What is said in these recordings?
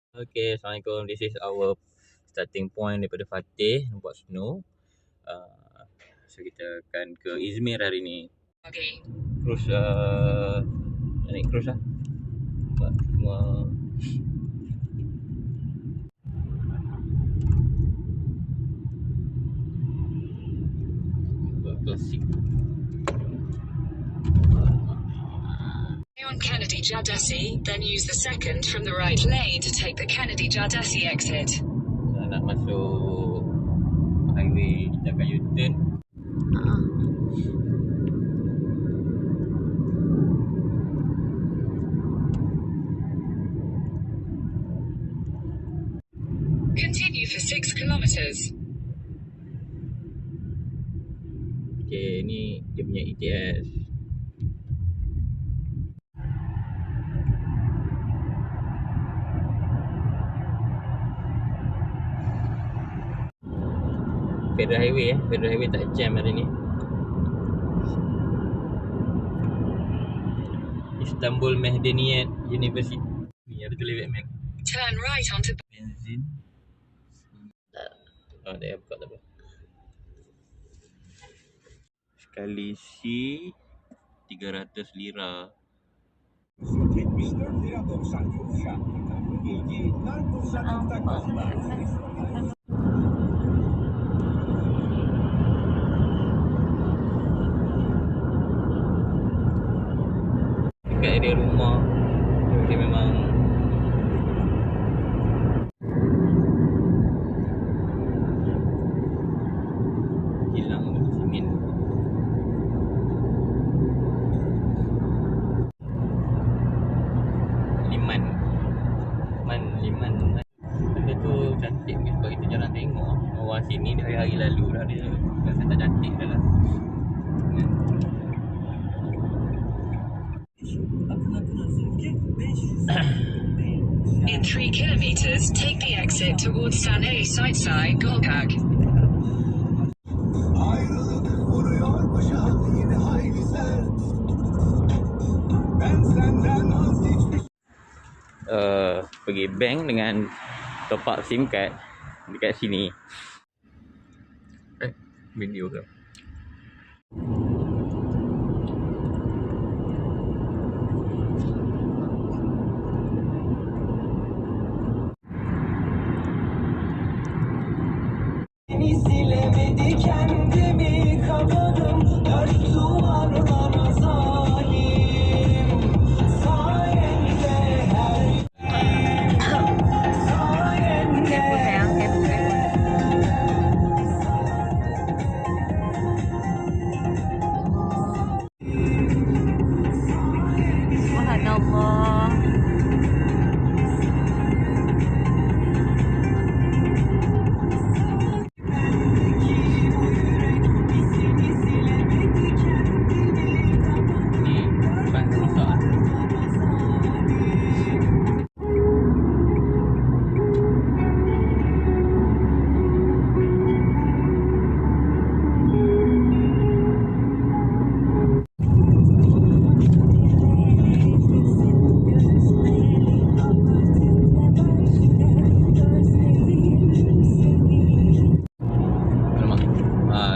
Okay, Assalamualaikum. This is our starting point daripada Fatih buat snow. So kita akan ke Izmir hari ni. Okay. Cruise naik cruise lah. Buat semua buat klasik. On Kennedy Jadesi, then use the second from the right lane to take the Kennedy Jadesi exit. Nak masuk highway, kita akan U-turn. Continue for 6 kilometers. Okay, ni dia punya ETS. Federal Highway Federal Highway tak jam hari ni. Istanbul Medeniyet University. Ni ada tulis Batman. Turn right onto Benzin. Oh, dah buka tak apa. Sekali isi 300 lira. 74 lira 90 kuruşa. İlgi narko sanatında kazanıyor. Dekat area rumah dia memang hilang semen. Liman. Benda tu cantik ke sebab kita jarang tengok. Orang sini dari hari lalu dah dia rasa tak cantik dah lah. In 3 kilometers, take the exit towards Saneli Sightside, Golgag. Ayrılık vuruyor başa yine hayli sert. Ben senden vazgeçmiş. Pergi bank dengan top up SIM card dekat sini. Video ke? Silemedi kendimi kapadım dört duvarlara zalim sayende Subhanallah.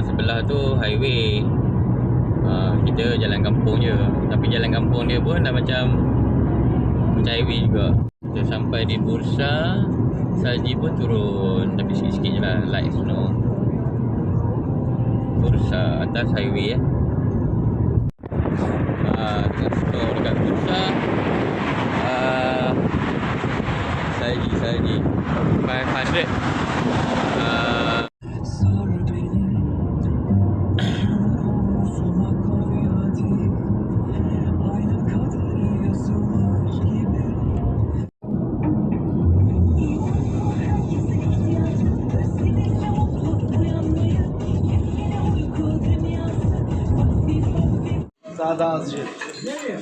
Sebelah tu highway. Kita jalan kampung je. Tapi jalan kampung dia pun dah macam highway juga. Kita sampai di Bursa, salji pun turun. Tapi sikit-sikit je lah, light snow. Bursa atas highway tengah snow dekat Bursa. Salji 500.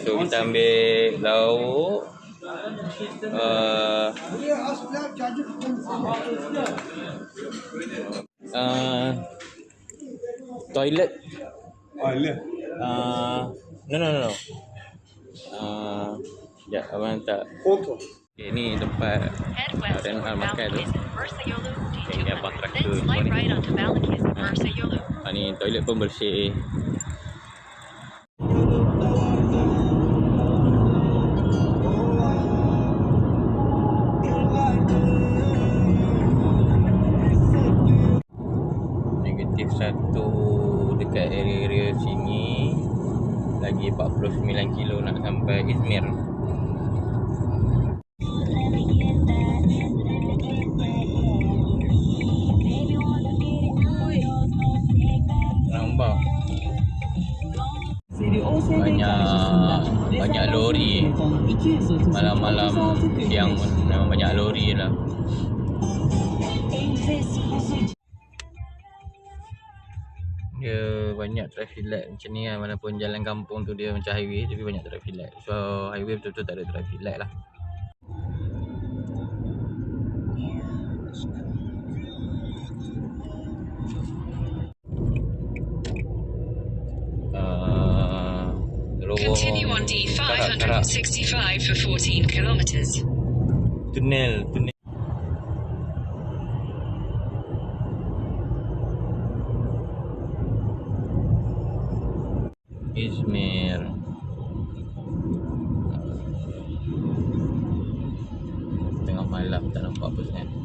So kita ambil lauk, toilet. No. Sekejap, abang tak. Okay, ni tempat Head west toward rental makan tu. Balakiz and Versayolu Ni abang D200. traktor Then semua slight ni. right onto Balakiz and Versayolu. Ni toilet pun bersih. Negatif 1 dekat area-area sini. Lagi 49 kilo nak sampai Izmir. Nampak banyak lori. Malam-malam siang pun memang banyak lori lah. Dia banyak traffic light macam ni lah. Walaupun jalan kampung tu dia macam highway, tapi banyak traffic light. So highway betul-betul tak ada traffic light lah. Continue on D565 for 14 kilometers. Tunnel. Izmir. Tengah malam tak nampak apa sebenarnya.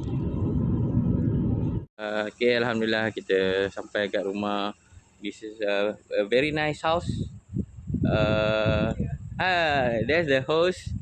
Okay, alhamdulillah kita sampai kat rumah. This is a very nice house. There's the host.